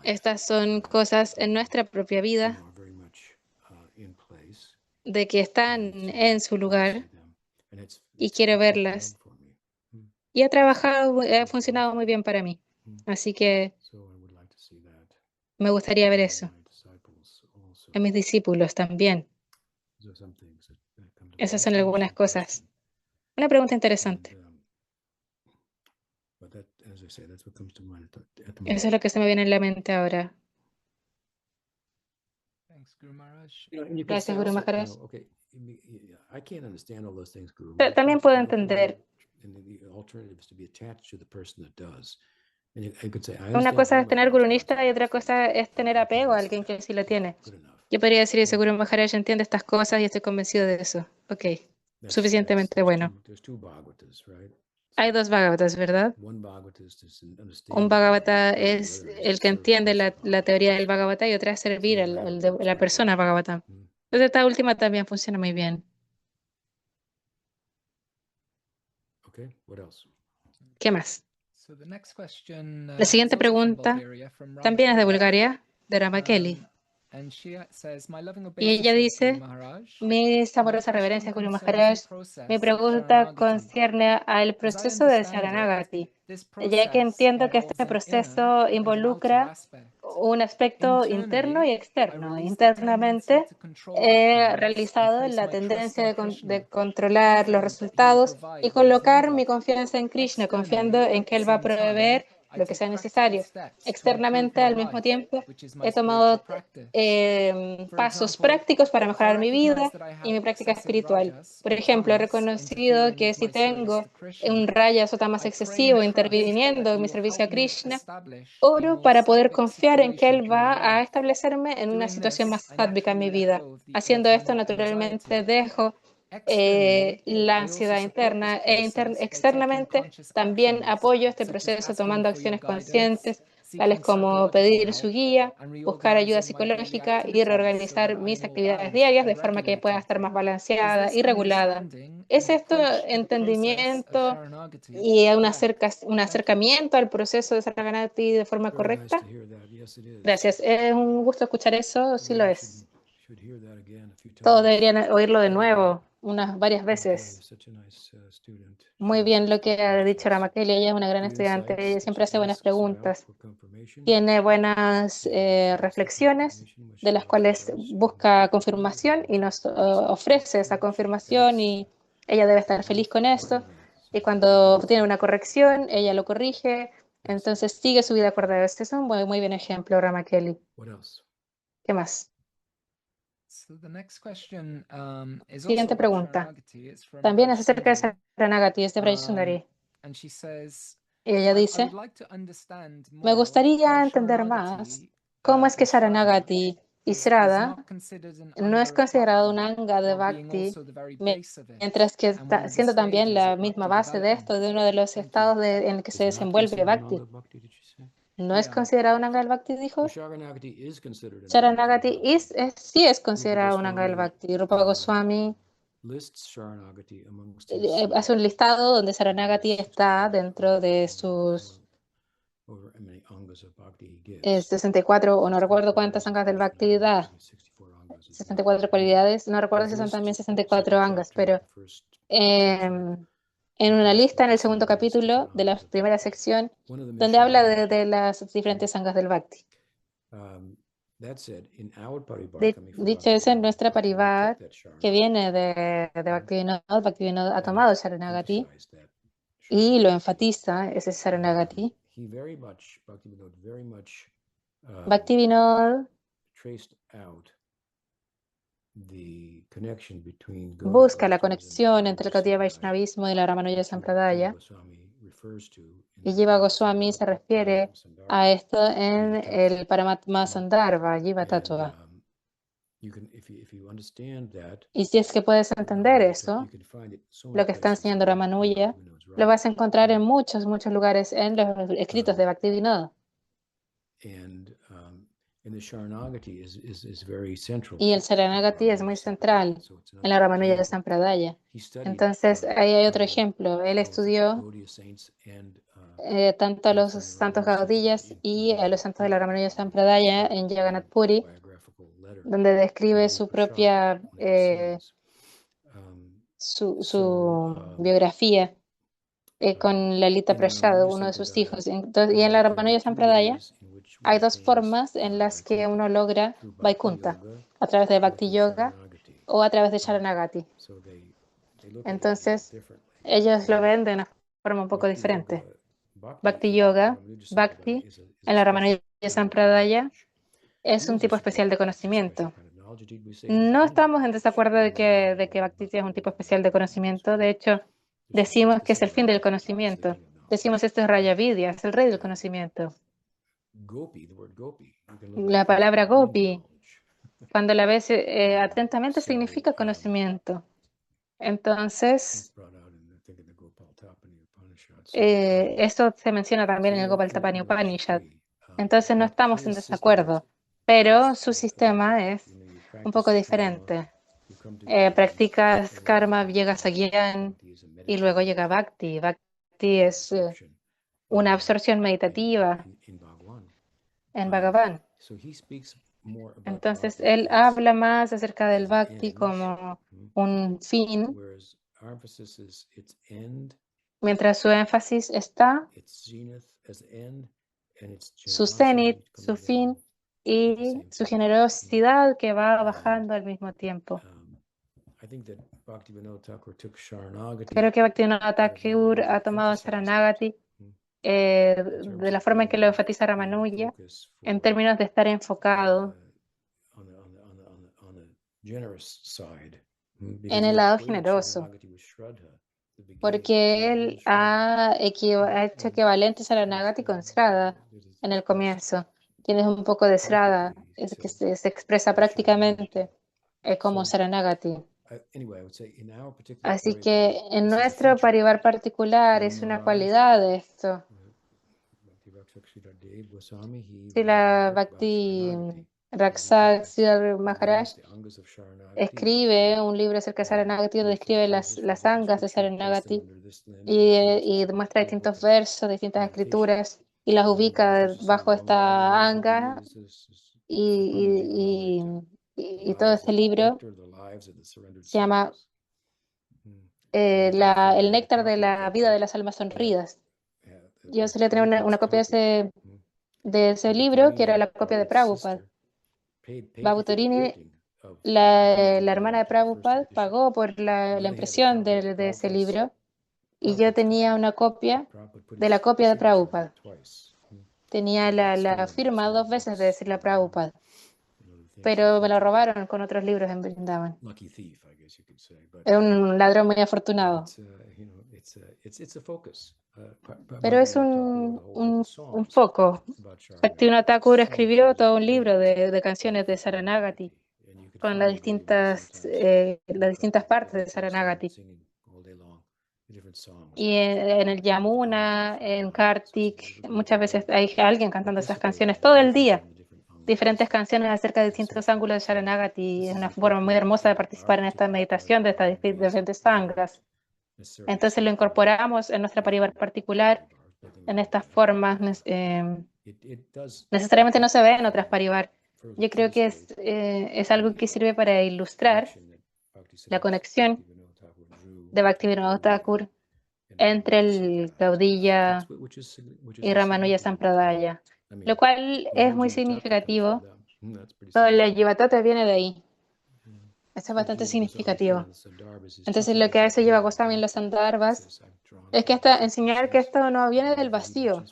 Estas son cosas en nuestra propia vida de que están en su lugar y quiero verlas. Y ha funcionado muy bien para mí. Así que me gustaría ver eso en mis discípulos también. Esas son algunas cosas. Una pregunta interesante. Eso es lo que se me viene en la mente ahora. Gracias, Guru Maharaj. También puedo entender. Una cosa es tener gurunista y otra cosa es tener apego a alguien que sí lo tiene. Yo podría decir, Guru Maharaj entiende estas cosas y estoy convencido de eso. Ok, suficientemente bueno. Hay dos Bhagavatas, ¿verdad? Un Bhagavata es el que entiende la teoría del Bhagavata y otra es servir a la persona Bhagavata. Entonces esta última también funciona muy bien. ¿Qué más? La siguiente pregunta también es de Bulgaria, de Rama Kelly. Y ella dice, mis amorosas reverencias, Guru Maharaj, mi pregunta concierne al proceso de Sharanagati, ya que entiendo que este proceso involucra un aspecto interno y externo. Internamente, he realizado la tendencia de controlar los resultados y colocar mi confianza en Krishna, confiando en que Él va a proveer lo que sea necesario. Externamente, al mismo tiempo, he tomado pasos prácticos para mejorar mi vida y mi práctica espiritual. Por ejemplo, he reconocido que si tengo un raya sota más excesivo interviniendo en mi servicio a Krishna, oro para poder confiar en que Él va a establecerme en una situación más sádvica en mi vida. Haciendo esto, naturalmente, dejo la ansiedad interna externamente también apoyo este proceso tomando acciones conscientes, tales como pedir su guía, buscar ayuda psicológica y reorganizar mis actividades diarias de forma que pueda estar más balanceada y regulada. ¿Es esto entendimiento y un acercamiento al proceso de Saranagati de forma correcta? Gracias. Es un gusto escuchar eso, sí lo es. Todos deberían oírlo de nuevo varias veces. Muy bien lo que ha dicho Ramakeli, ella es una gran estudiante, ella siempre hace buenas preguntas, tiene buenas reflexiones de las cuales busca confirmación y nos ofrece esa confirmación y ella debe estar feliz con esto. Y cuando tiene una corrección, ella lo corrige, entonces sigue su vida acordada. Este es un muy, muy buen ejemplo, Ramakeli. ¿Qué más? Siguiente pregunta. También es acerca de Saranagati, es de Braj Sundari. Y ella dice, me gustaría entender más cómo es que Sharanagati y Srada no es considerado un anga de Bhakti, mientras que siendo también la misma base de esto, de uno de los estados en el que se desenvuelve Bhakti. ¿No es considerado un anga del Bhakti, dijo? Sharanagati sí es considerado un anga del Bhakti. Rupa Goswami hace un listado donde Saranagati está dentro de sus 64, o no recuerdo cuántas angas del Bhakti da, 64 cualidades, no recuerdo si son también 64 angas, pero en una lista en el segundo capítulo de la primera sección, donde habla de las diferentes angas del Bhakti. Dicho eso, en nuestra Parivar, que viene de Bhaktivinoda ha tomado Sharanagati y lo enfatiza, ese Sharanagati. Bhaktivinoda busca la conexión entre el Gaudiya Vaishnavismo y la Ramanuja Sampradaya, y Jiva Goswami se refiere a esto en el Paramatma Sandarbha, Jiva Tattva. Y si es que puedes entender eso, lo que está enseñando Ramanuja, lo vas a encontrar en muchos, muchos lugares en los escritos de Bhaktivinoda. Y el Sharanagati es muy central en la Ramanuja Sampradaya. Entonces, ahí hay otro ejemplo. Él estudió tanto a los santos Gaudillas y a los santos de la Ramanuja Sampradaya en Jagannath Puri, donde describe su propia su biografía con Lalita Prasad, uno de sus hijos. Entonces, y en la Ramanuja Sampradaya hay dos formas en las que uno logra Vaikunta, a través de Bhakti Yoga o a través de Sharanagati. Entonces, ellos lo ven de una forma un poco diferente. Bhakti Yoga, Bhakti, en la Ramanuja Sampradaya, es un tipo especial de conocimiento. No estamos en desacuerdo de que Bhakti es un tipo especial de conocimiento. De hecho, decimos que es el fin del conocimiento. Decimos esto es Raya Vidya, es el rey del conocimiento. La palabra Gopi, cuando la ves atentamente, significa conocimiento. Entonces, esto se menciona también en el Gopal Tapani Upanishad. Entonces no estamos en desacuerdo, pero su sistema es un poco diferente. Practicas karma, llegas a Gyan y luego llega Bhakti. Bhakti es una absorción meditativa en Bhagavan. Entonces él habla más acerca del Bhakti como un fin, mientras su énfasis está su cenit, su fin y su generosidad que va bajando al mismo tiempo. Creo que Bhaktivinoda Thakur ha tomado Sharanagati de la forma en que lo enfatiza Ramanuja, en términos de estar enfocado en el lado generoso, porque él ha hecho equivalente Sharanagati con Srada en el comienzo. Tienes un poco de Srada, es que se expresa prácticamente como Sharanagati. Así que en nuestro parivar particular es una cualidad de esto. Si la Bhakti Rakshak Siddhar Maharaj escribe un libro acerca de Saranagati donde describe las angas de Saranagati y demuestra distintos versos, distintas escrituras y las ubica bajo esta anga y todo este libro se llama el néctar de la vida de las almas sonridas. Yo solía tener una copia de ese libro, que era la copia de Prabhupada. Babutorini, la hermana de Prabhupada, pagó por la impresión de ese libro, y yo tenía una copia de la copia de Prabhupada. Tenía la firma 2 veces de decirle a Prabhupada, pero me la robaron con otros libros en Vrindavan. Es un ladrón muy afortunado. Pero es un foco. Bhaktivinoda Thakur escribió todo un libro de canciones de Saranagati, con las distintas partes de Saranagati. Y en el Yamuna, en Kartik, muchas veces hay alguien cantando esas canciones todo el día. Diferentes canciones acerca de distintos ángulos de Sharanagati. Es una forma muy hermosa de participar en esta meditación de estas diferentes sangas. Entonces lo incorporamos en nuestra parivar particular, en estas formas. Necesariamente no se ve en otras parivar. Yo creo que es algo que sirve para ilustrar la conexión de Bhaktivinoda Thakur entre el Gaudiya y Ramanuja Sampradaya, lo cual es muy significativo. Todo el Jivatata viene de ahí. Eso es bastante significativo. Entonces lo que hace Jiva Goswami en los Sandarbhas es que enseñar que esto no viene del vacío.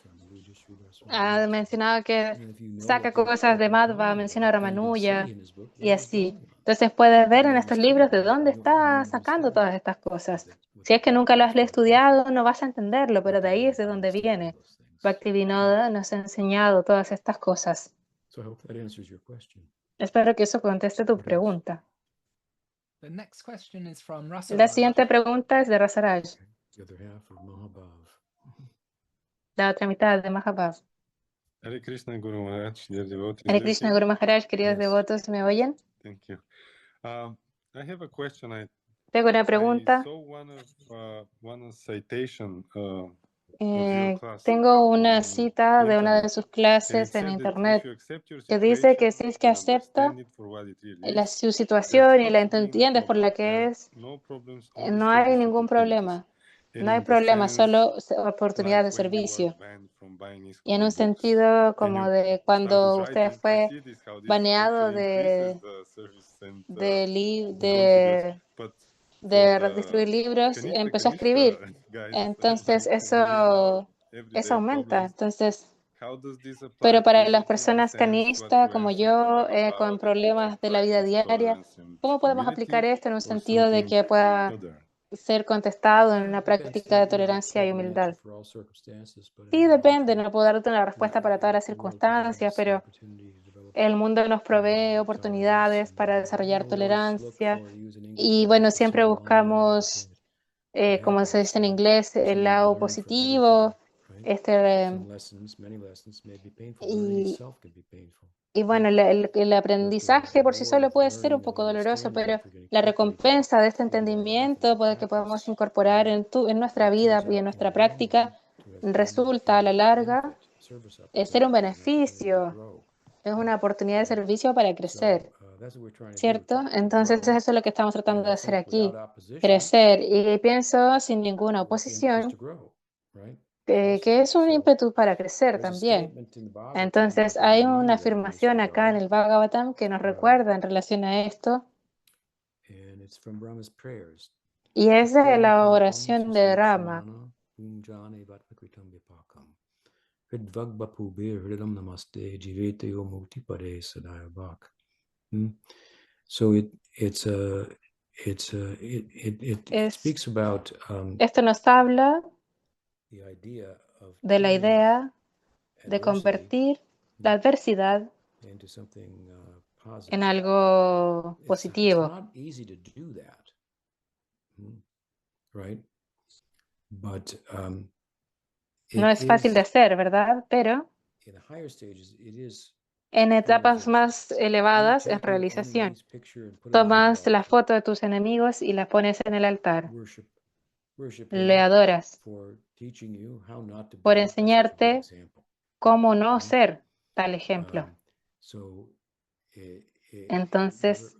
Ha mencionado que saca cosas de Madhva, menciona a Ramanuja y así. Entonces puedes ver en estos libros de dónde está sacando todas estas cosas. Si es que nunca lo has estudiado, no vas a entenderlo, pero de ahí es de donde viene. Bhaktivinoda nos ha enseñado todas estas cosas. Espero que eso conteste tu pregunta. La siguiente pregunta es de Rasaraj. La otra mitad de Mahabhav. Hare Krishna Guru Maharaj, dear devotees. Hare Krishna Guru Maharaj, queridos devotos, ¿me oyen? Thank you. I have a question. Tengo una pregunta. I saw one citation Tengo una cita de una de sus clases en internet que dice que si es que acepta su situación y la entiendes por la que es, no hay ningún problema. No hay problema, solo oportunidad de servicio. Y en un sentido como de cuando usted fue baneado de distribuir libros, empezó a escribir. Entonces eso aumenta. Entonces, pero para las personas canistas como yo, con problemas de la vida diaria, ¿cómo podemos aplicar esto en un sentido de que pueda ser contestado en una práctica de tolerancia y humildad? Sí, depende, no puedo darte una respuesta para todas las circunstancias, pero el mundo nos provee oportunidades para desarrollar tolerancia y bueno, siempre buscamos, como se dice en inglés, el lado positivo. Y bueno, el aprendizaje por sí solo puede ser un poco doloroso, pero la recompensa de este entendimiento que podemos incorporar en nuestra vida y en nuestra práctica resulta a la larga ser un beneficio, es una oportunidad de servicio para crecer, ¿cierto? Entonces eso es lo que estamos tratando de hacer aquí, crecer. Y pienso sin ninguna oposición, que es un ímpetu para crecer también. Entonces hay una afirmación acá en el Bhagavatam que nos recuerda en relación a esto, y es de la oración de Rama. So esto nos habla de la idea de convertir la adversidad en algo positivo. No es fácil de hacer, ¿verdad? Pero en etapas más elevadas es realización. Tomas la foto de tus enemigos y la pones en el altar. Le adoras por enseñarte cómo no ser tal ejemplo. Entonces,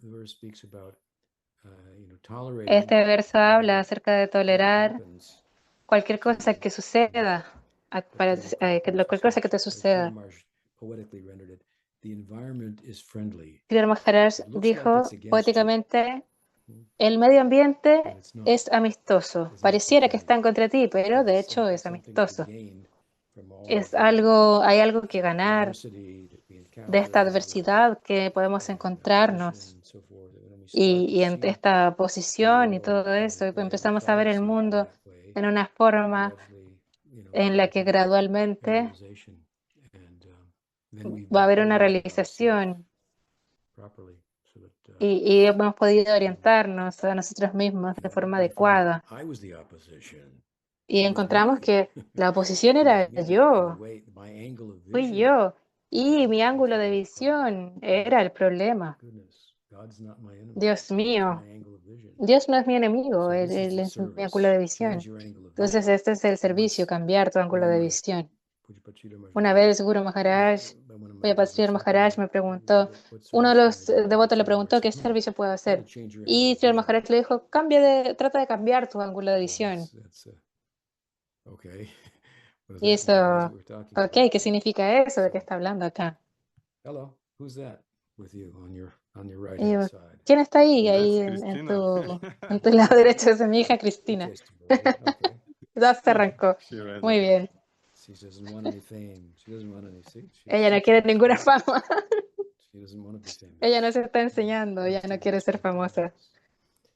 Este verso habla acerca de tolerar cualquier cosa que suceda, cualquier cosa que te suceda. Sri Maharaj dijo poéticamente, el medio ambiente es amistoso. Pareciera que está en contra de ti, pero de hecho es amistoso. Hay algo que ganar de esta adversidad que podemos encontrarnos y en esta posición y todo eso. Y pues empezamos a ver el mundo en una forma en la que gradualmente va a haber una realización y hemos podido orientarnos a nosotros mismos de forma adecuada. Y encontramos que la oposición era yo, fui yo, y mi ángulo de visión era el problema. Dios mío, Dios no es mi enemigo, él es mi ángulo de visión. Entonces este es el servicio, cambiar tu ángulo de visión. Una vez Guru Maharaj, Sri Maharaj me preguntó, uno de los devotos le preguntó qué servicio puedo hacer. Y Sri Maharaj le dijo, trata de cambiar tu ángulo de visión. Y eso, ok, ¿qué significa eso? ¿De qué está hablando acá? Y yo, ¿quién está ahí en tu lado derecho? Es mi hija Cristina. Ya se arrancó. Muy bien. Ella no quiere ninguna fama. Ella no se está enseñando, ella no quiere ser famosa.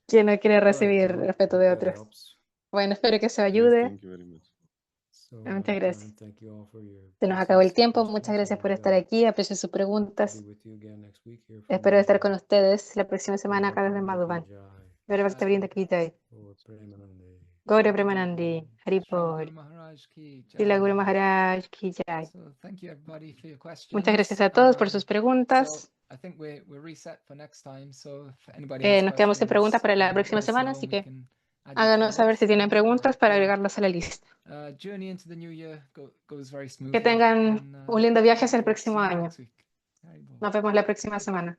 ¿Quién no quiere recibir respeto de otros? Bueno, espero que eso ayude. Muchas gracias. Se nos acabó el tiempo. Muchas gracias por estar aquí. Aprecio sus preguntas. Espero estar con ustedes la próxima semana acá desde Madhuban. Gaura Premanandi, Haripol. Srila Guru Maharaj ki jai. Muchas gracias a todos por sus preguntas. Nos quedamos sin preguntas para la próxima semana, así que háganos saber si tienen preguntas para agregarlas a la lista. Que tengan un lindo viaje hacia el próximo año. Nos vemos la próxima semana.